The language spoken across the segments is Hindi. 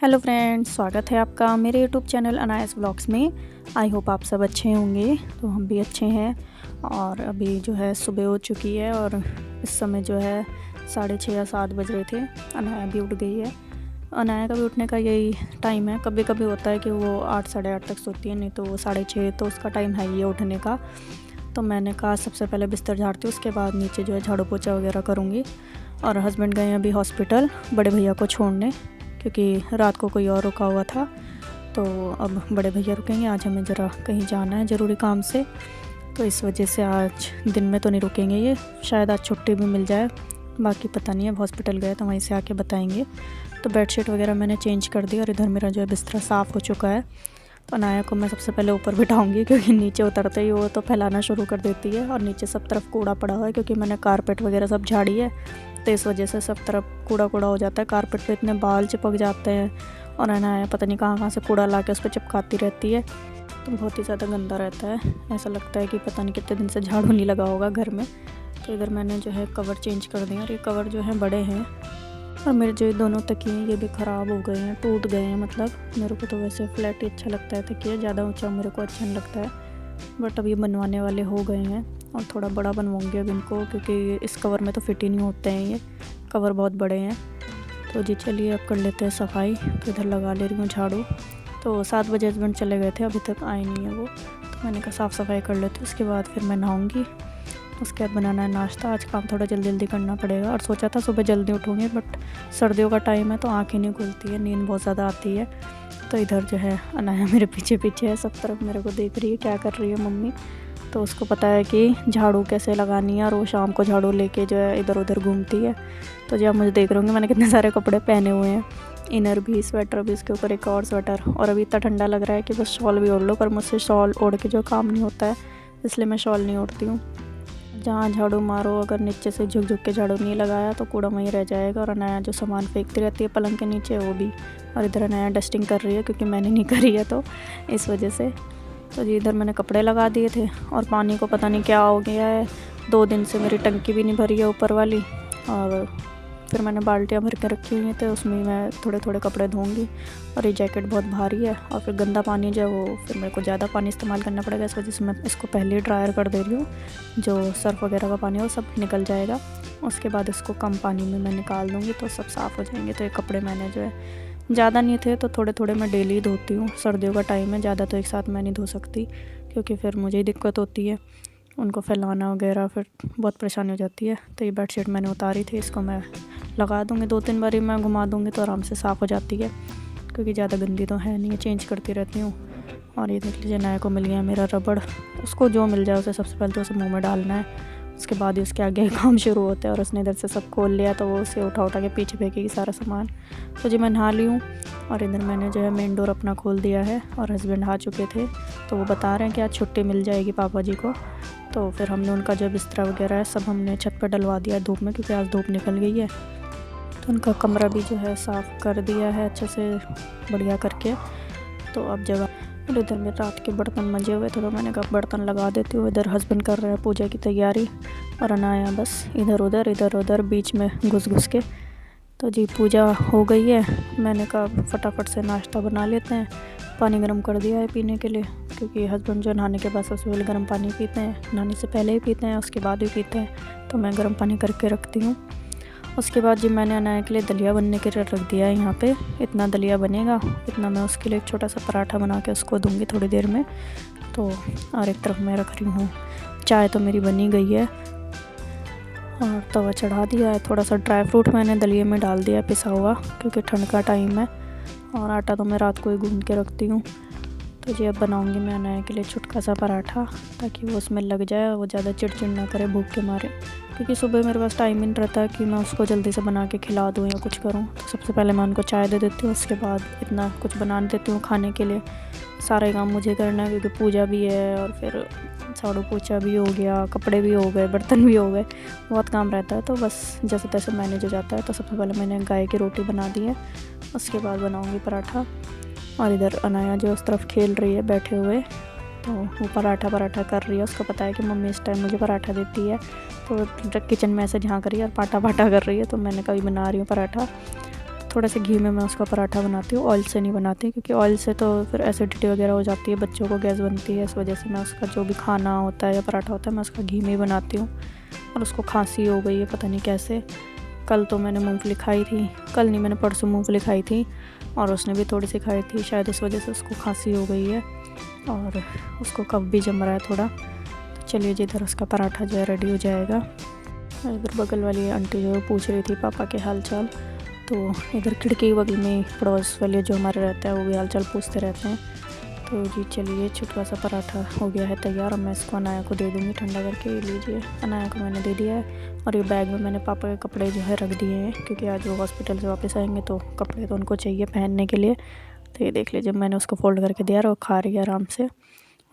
हेलो फ्रेंड्स, स्वागत है आपका मेरे यूट्यूब चैनल अनायास व्लॉग्स में। आई होप आप सब अच्छे होंगे। तो हम भी अच्छे हैं। और अभी जो है सुबह हो चुकी है और इस समय जो है 6:30 या 7 बज रहे थे। अनाया भी उठ गई है। अनाया का भी उठने का यही टाइम है। कभी कभी होता है कि वो 8 साढ़े 8 तक सोती है, नहीं तो वो 6:30, तो उसका टाइम है ये उठने का। तो मैंने कहा सबसे पहले बिस्तर झाड़ती हूँ, उसके बाद नीचे जो है झाड़ू पोछा वगैरह करूँगी। और हस्बैंड गए अभी हॉस्पिटल बड़े भैया को छोड़ने, क्योंकि रात को कोई और रुका हुआ था। तो अब बड़े भैया रुकेंगे। आज हमें ज़रा कहीं जाना है ज़रूरी काम से, तो इस वजह से आज दिन में तो नहीं रुकेंगे ये। शायद आज छुट्टी भी मिल जाए, बाकी पता नहीं है। अब हॉस्पिटल गए तो वहीं से आके बताएंगे। तो बेडशीट वगैरह मैंने चेंज कर दी और इधर मेरा जो है बिस्तरा साफ़ हो चुका है। तो अनाया को मैं सबसे पहले ऊपर बिठाऊंगी, क्योंकि नीचे उतरते ही वो तो फैलाना शुरू कर देती है। और नीचे सब तरफ कूड़ा पड़ा हुआ है, क्योंकि मैंने कारपेट वगैरह सब झाड़ी है, तो इस वजह से सब तरफ कूड़ा कूड़ा हो जाता है। कारपेट पे इतने बाल चिपक जाते हैं और अनाया पता नहीं कहाँ से कूड़ा ला के उस पर चिपकाती रहती है। तो बहुत ही ज़्यादा गंदा रहता है। ऐसा लगता है कि पता नहीं कितने दिन से झाड़ू नहीं लगा होगा घर में। तो इधर मैंने जो है कवर चेंज कर दिए और ये कवर जो है बड़े हैं। और मेरे जो दोनों तकिए हैं ये भी ख़राब हो गए हैं, टूट गए हैं। मतलब मेरे को तो वैसे फ्लैट ही अच्छा लगता है तकिया, ज़्यादा ऊंचा मेरे को अच्छा नहीं लगता है। बट अब ये बनवाने वाले हो गए हैं और थोड़ा बड़ा बनवाऊंगी अब इनको, क्योंकि इस कवर में तो फिट ही नहीं होते हैं, ये कवर बहुत बड़े हैं। तो जी चलिए अब कर लेते हैं सफाई। तो इधर लगा ले रही हूँ झाड़ू। तो 7 बजे हस्बैंड चले गए थे, अभी तक आए नहीं है वो। तो मैंने कहा साफ़ सफाई कर लेती हूँ, उसके बाद फिर मैं नहाऊँगी। उसके बाद बनाना है नाश्ता। आज काम थोड़ा जल्दी जल्दी करना पड़ेगा। और सोचा था सुबह जल्दी उठूँगी, बट सर्दियों का टाइम है तो आँखें नहीं खुलती है, नींद बहुत ज़्यादा आती है। तो इधर जो है अनाया मेरे पीछे पीछे है, सब तरफ मेरे को देख रही है क्या कर रही है मम्मी। तो उसको पता है कि झाड़ू कैसे लगानी है, और वो शाम को झाड़ू लेके जो है इधर उधर घूमती है। तो जब मुझे देख रहे होंगे मैंने कितने सारे कपड़े पहने हुए हैं, इनर भी, स्वेटर भी, इसके ऊपर एक और स्वेटर। और अभी इतना ठंडा लग रहा है कि बस शॉल भी ओढ़ लो, पर मुझसे शॉल ओढ़ के जो काम नहीं होता है, इसलिए मैं शॉल नहीं ओढ़ती हूँ। जहाँ झाड़ू मारो अगर नीचे से झुक झुक के झाड़ू नहीं लगाया तो कूड़ा वहीं रह जाएगा। और अनाया जो सामान फेंकती रहती है पलंग के नीचे, वो भी। और इधर अनाया डस्टिंग कर रही है, क्योंकि मैंने नहीं करी है तो इस वजह से। तो जी इधर मैंने कपड़े लगा दिए थे और पानी को पता नहीं क्या हो गया है। 2 दिन से मेरी टंकी भी नहीं भरी है ऊपर वाली। और फिर मैंने बाल्टियाँ भर के रखी हुई हैं, तो उसमें मैं थोड़े थोड़े कपड़े धोऊंगी। और ये जैकेट बहुत भारी है, और फिर गंदा पानी जो है वो फिर मेरे को ज़्यादा पानी इस्तेमाल करना पड़ेगा। इस वजह से मैं इसको पहले ही ड्रायर कर दे रही हूँ। जो सर्फ वगैरह का पानी है वो सब निकल जाएगा, उसके बाद इसको कम पानी में मैं निकाल दूँगी तो सब साफ़ हो जाएंगे। तो ये कपड़े मैंने जो है ज़्यादा नहीं थे, तो थोड़े थोड़े मैं डेली ही धोती हूँ। सर्दियों का टाइम है, ज़्यादा तो एक साथ मैं नहीं धो सकती, क्योंकि फिर मुझे ही दिक्कत होती है उनको फैलाना वगैरह, फिर बहुत परेशानी हो जाती है। तो ये बेडशीट मैंने उतारी थी, इसको मैं लगा दूँगी। 2-3 बारी मैं घुमा दूँगी तो आराम से साफ़ हो जाती है, क्योंकि ज़्यादा गंदी तो है नहीं है, चेंज करती रहती हूँ। और ये देख लीजिए नया को मिल गया मेरा रबड़। उसको जो मिल जाए उसे सबसे पहले तो उसे मुँह में डालना है, उसके बाद ही उसके आगे काम शुरू होता है। और उसने इधर से सब खोल लिया तो वो उसे उठा उठा के पीछे फेंकेगी सारा सामान। तो जी मैं नहा ली हूँ, और इधर मैंने जो है मेन डोर अपना खोल दिया है। और हस्बैंड आ चुके थे, तो वो बता रहे हैं कि आज छुट्टी मिल जाएगी पापा जी को। तो फिर हमने उनका जो बिस्तरा वगैरह है सब हमने छत पर डलवा दिया है धूप में, क्योंकि आज धूप निकल गई है। तो उनका कमरा भी जो है साफ़ कर दिया है अच्छे से बढ़िया करके। तो अब जब और इधर में रात के बर्तन मंजे हुए थे, तो मैंने कहा बर्तन लगा देती हूँ। इधर हस्बैंड कर रहे हैं पूजा की तैयारी, और अनाया बस इधर उधर बीच में घुस घुस के। तो जी पूजा हो गई है, मैंने कहा फटाफट से नाश्ता बना लेते हैं। पानी गर्म कर दिया है पीने के लिए, क्योंकि हस्बैंड जो नहाने के बाद सबसे पहले गर्म पानी पीते हैं, नहाने से पहले ही पीते हैं, उसके बाद भी पीते हैं। तो मैं गर्म पानी करके रखती हूँ। उसके बाद जी मैंने अनाया के लिए दलिया बनने के लिए रख दिया है यहाँ पे। इतना दलिया बनेगा, इतना मैं उसके लिए एक छोटा सा पराठा बना के उसको दूँगी थोड़ी देर में। तो और एक तरफ मैं रख रही हूँ चाय, तो मेरी बनी गई है और तवा चढ़ा दिया है। थोड़ा सा ड्राई फ्रूट मैंने दलिए में डाल दिया पिसा हुआ, क्योंकि ठंड का टाइम है। और आटा तो मैं रात को ही गूंद के रखती हूँ। तो जी अब बनाऊँगी मैं अनाया के लिए छुटका सा पराठा, ताकि वो उसमें लग जाए, वो ज़्यादा चिड़चिड़ ना करे भूख के मारे। क्योंकि सुबह मेरे पास टाइम ही नहीं रहता कि मैं उसको जल्दी से बना के खिला दूँ या कुछ करूँ। तो सबसे पहले मैं उनको चाय दे देती हूँ, उसके बाद इतना कुछ बना देती हूँ खाने के लिए। सारे काम मुझे करना है, क्योंकि पूजा भी है और फिर झाड़ू पोछा भी हो गया, कपड़े भी हो गए, बर्तन भी हो गए, बहुत काम रहता है। तो बस जैसे तैसे मैनेज हो जाता है। तो सबसे पहले मैंने गाय की रोटी बना दी है, उसके बाद बनाऊँगी पराठा। और इधर अनाया जो उस तरफ खेल रही है बैठे हुए, तो वो पराठा कर रही है। उसको पता है कि मम्मी इस टाइम मुझे पराठा देती है, तो किचन में ऐसे झांक रही है और पाटा कर रही है। तो मैंने कभी बना रही हूँ पराठा। थोड़े से घी में मैं उसका पराठा बनाती हूँ, ऑयल से नहीं बनाती, क्योंकि ऑयल से तो फिर एसिडिटी वगैरह हो जाती है, बच्चों को गैस बनती है। इस वजह से मैं उसका जो भी खाना होता है या पराठा होता है मैं उसका घी में ही बनाती हूँ। और उसको खांसी हो गई है पता नहीं कैसे। कल तो मैंने मूँगफली खाई थी, कल नहीं मैंने परसों मूँगफली खाई थी और उसने भी थोड़ी सी खाई थी, शायद इस वजह से उसको खांसी हो गई है और उसको कफ भी जम रहा है थोड़ा। तो चलिए जी, इधर उसका पराठा जो है रेडी हो जाएगा। इधर बगल वाली आंटी जो पूछ रही थी पापा के हाल चाल, तो इधर खिड़की बगल में पड़ोस वाले जो हमारे रहते हैं वो भी हाल चाल पूछते रहते हैं। तो जी चलिए, छोटा सा पराठा हो गया है तैयार। अब मैं इसको अनाया को दे दूँगी ठंडा करके। लीजिए, अनाया को मैंने दे दिया है और ये बैग में मैंने पापा के कपड़े जो है रख दिए हैं, क्योंकि आज वो हॉस्पिटल से वापस आएंगे तो कपड़े तो उनको चाहिए पहनने के लिए। तो ये देख लीजिए, मैंने उसको फ़ोल्ड करके दिया और वो खा रही है आराम से।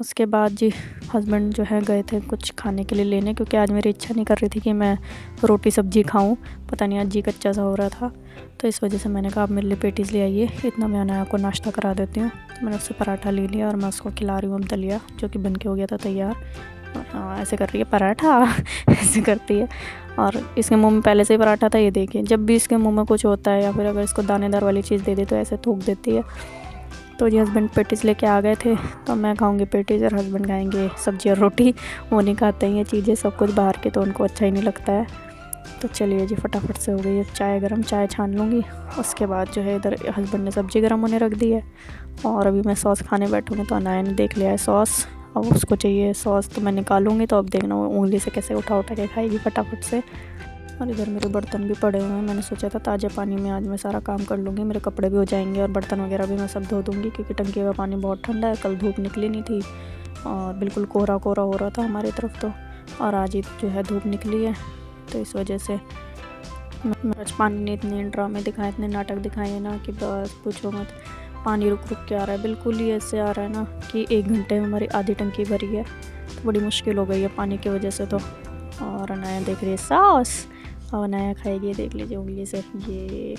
उसके बाद जी हस्बैंड जो है गए थे कुछ खाने के लिए लेने, क्योंकि आज मेरी इच्छा नहीं कर रही थी कि मैं रोटी सब्ज़ी खाऊं, पता नहीं आज जी कच्चा सा हो रहा था। तो इस वजह से मैंने कहा आप मेरे लिए पेटीज़ ले आइए, इतना मैं अनाया को नाश्ता करा देती हूँ। तो मैंने उससे पराठा ले लिया और मैं उसको खिला रही हूँ अब दलिया, जो कि बन के हो गया था तैयार। हाँ, ऐसे कर रही है पराठा ऐसे करती है। और इसके मुंह में पहले से ही पराठा था, ये देखिए, जब भी इसके मुंह में कुछ होता है या फिर अगर इसको दानेदार वाली चीज़ दे दे तो ऐसे थूक देती है। तो जी हस्बैंड पेटीज़ लेके आ गए थे, तो मैं खाऊंगी पेटीज़ और हस्बैंड खाएंगे सब्ज़ी और रोटी। वो नहीं खाते हैं ये चीज़ें सब कुछ बाहर के, तो उनको अच्छा ही नहीं लगता है। तो चलिए जी, फटाफट से हो गई है चाय गरम, चाय छान लूँगी। उसके बाद जो है इधर हस्बैंड ने सब्ज़ी गरम होने रख दी है और अभी मैं सॉस खाने बैठूँगी। तो अनाया ने देख लिया है सॉस, अब उसको चाहिए सॉस, तो मैं निकालूँगी तो अब देखना वो उंगली से कैसे उठा उठा के खाएगी फटाफट से। और इधर मेरे बर्तन भी पड़े हुए हैं, मैंने सोचा था ताज़ा पानी में आज मैं सारा काम कर लूँगी, मेरे कपड़े भी हो जाएंगे और बर्तन वगैरह भी मैं सब धो दूँगी, क्योंकि टंकी का पानी बहुत ठंडा है। कल धूप निकली नहीं थी और बिल्कुल कोहरा कोहरा हो रहा था हमारी तरफ तो, और आज ही जो है धूप निकली है। तो इस वजह से आज पानी ने इतने ड्रामे दिखाए, इतने नाटक दिखाए हैं ना कि बस पूछो मत। पानी रुक रुक के आ रहा है, बिल्कुल ही ऐसे आ रहा है ना कि 1 घंटे में हमारी आधी टंकी भरी है। तो बड़ी मुश्किल हो गई है पानी की वजह से तो। और अनाया देख रही है सॉस, और अनाया खाएगी, देख लीजिए उंगली से। ये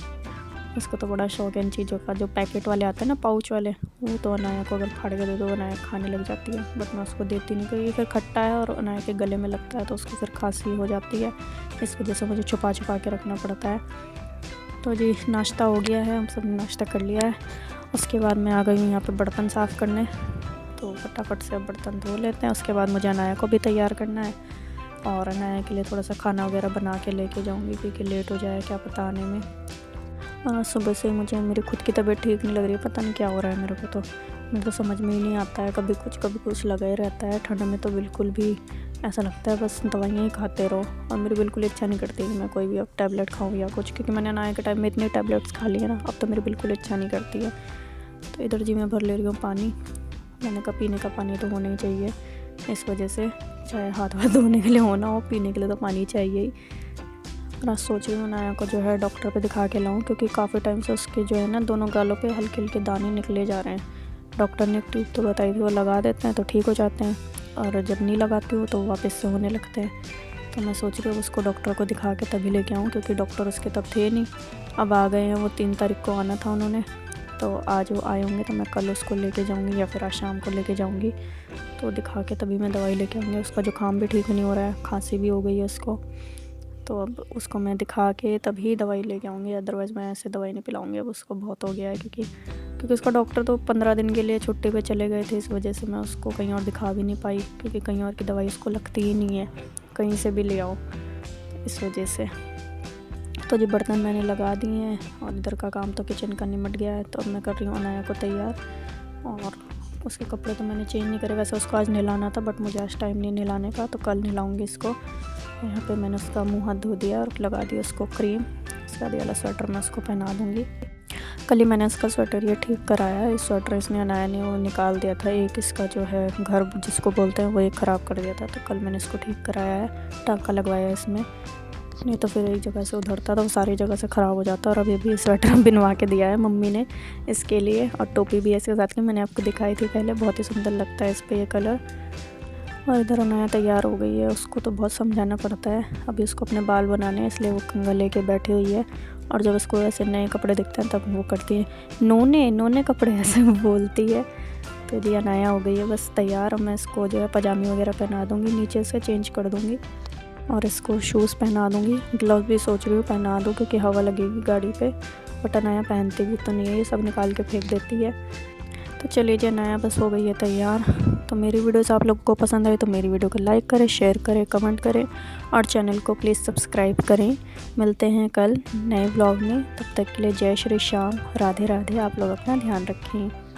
उसको तो बड़ा शौक है इन चीज़ों का, जो पैकेट वाले आते हैं ना पाउच वाले, वो तो अनाया को अगर फाड़ के दे दो अनाया खाने लग जाती है। बट मैं उसको देती नहीं, क्योंकि फिर खट्टा है और अनाया के गले में लगता है तो उसको फिर खांसी हो जाती है। इस वजह से मुझे छुपा छुपा के रखना पड़ता है। तो जी नाश्ता हो गया है, हम सब ने नाश्ता कर लिया है। उसके बाद मैं आ गई हूँ यहाँ पर बर्तन साफ़ करने, तो फटाफट से अब बर्तन धो लेते हैं। उसके बाद मुझे अनाया को भी तैयार करना है और अनाया के लिए थोड़ा सा खाना वगैरह बना के लेके जाऊंगी, क्योंकि लेट हो जाए क्या पता आने में। सुबह से मुझे मेरी खुद की तबीयत ठीक नहीं लग रही है, पता नहीं क्या हो रहा है मेरे को, तो मुझे तो समझ में ही नहीं आता है। कभी कुछ लगा ही रहता है। ठंड में तो बिल्कुल भी ऐसा लगता है बस दवाइयाँ ही खाते रहो, और मेरी बिल्कुल इच्छा नहीं करती कि मैं कोई भी अब टैबलेट खाऊँ या कुछ, क्योंकि मैंने अनाया के टाइम में इतनी टैबलेट्स खा ली है ना, अब तो मेरी बिल्कुल इच्छा नहीं करती है। तो इधर जी मैं भर ले रही हूँ पानी, मैंने कहा पीने का पानी तो होना ही चाहिए, इस वजह से चाहे हाथ धोने के लिए होना हो, पीने के लिए तो पानी चाहिए ही। और आज सोच रही हूँ अनाया को जो है डॉक्टर पे दिखा के लाऊं, क्योंकि काफ़ी टाइम से उसके जो है ना दोनों गालों पे हल्के हल्के दाने निकले जा रहे हैं। डॉक्टर ने एक ट्यूब तो बताई थी, वो लगा देते हैं तो ठीक हो जाते हैं, और जब नहीं लगाती हूँ तो वापस से होने लगते हैं। तो मैं सोच रही हूँ उसको डॉक्टर को दिखा के तभी लेके आऊँ, क्योंकि डॉक्टर उसके तब थे नहीं, अब आ गए हैं। वो 3 तारीख को आना था उन्होंने, तो आज वो आए होंगे, तो मैं कल उसको लेके जाऊंगी या फिर आज शाम को लेके जाऊंगी। तो दिखा के तभी मैं दवाई लेके आऊँगी। उसका जुकाम भी ठीक नहीं हो रहा है, खांसी भी हो गई है उसको, तो अब उसको मैं दिखा के तभी दवाई लेके आऊँगी, अदरवाइज़ मैं ऐसे दवाई नहीं पिलाऊँगी। अब उसको बहुत हो गया है, क्योंकि उसका डॉक्टर तो 15 दिन के लिए छुट्टी पे चले गए थे, इस वजह से मैं उसको कहीं और दिखा भी नहीं पाई, क्योंकि कहीं और की दवाई उसको लगती ही नहीं है, कहीं से भी ले आओ, इस वजह से। तो जी बर्तन मैंने लगा दिए हैं और इधर का काम तो किचन का निमट गया है। तो अब मैं कर रही हूँ अनाया को तैयार, और उसके कपड़े तो मैंने चेंज नहीं करे। वैसे उसको आज नहलाना था, बट मुझे आज टाइम नहीं नहलाने का, तो कल नहलाऊँगी इसको। यहाँ पे मैंने उसका मुँह हाथ धो दिया और लगा दिया उसको क्रीम। उसके बाद ये वाला स्वेटर मैं उसको पहना दूँगी। कल ही मैंने इसका स्वेटर ये ठीक कराया है। इस स्वेटर इसने अनाया ने वो निकाल दिया था, एक इसका जो है घर जिसको बोलते हैं वो एक ख़राब कर दिया था, तो कल मैंने इसको ठीक कराया है, टाँका लगवाया है इसमें। नहीं तो फिर एक जगह से उधरता था, वो सारी जगह से ख़राब हो जाता। और अभी भी स्वेटर बिनवा के दिया है मम्मी ने इसके लिए, और टोपी भी इसके साथ की मैंने आपको दिखाई थी पहले, बहुत ही सुंदर लगता है इस पर ये कलर। और इधर अनाया तैयार हो गई है, उसको तो बहुत समझाना पड़ता है। अभी उसको अपने बाल बनाने हैं, इसलिए वो कंघा लेके बैठी हुई है, और जब उसको ऐसे नए कपड़े दिखते हैं तब वो करती है नोने नोने कपड़े, ऐसे बोलती है। तो जी अनाया हो गई है बस तैयार। मैं इसको जो है पजामी वगैरह पहना दूँगी, नीचे से चेंज कर दूँगी, और इसको शूज़ पहना दूँगी। ग्लव्स भी सोच रही हूँ पहना दूँ, क्योंकि हवा लगेगी गाड़ी पे, बट अनाया पहनती भी तो नहीं है, ये सब निकाल के फेंक देती है। तो चलिए जी, अनाया बस हो गई है तैयार। तो मेरी वीडियोस आप लोगों को पसंद आई तो मेरी वीडियो को लाइक करें, शेयर करें, कमेंट करें और चैनल को प्लीज़ सब्सक्राइब करें। मिलते हैं कल नए व्लॉग में, तब तक के लिए जय श्री श्याम, राधे राधे। आप लोग अपना ध्यान रखें।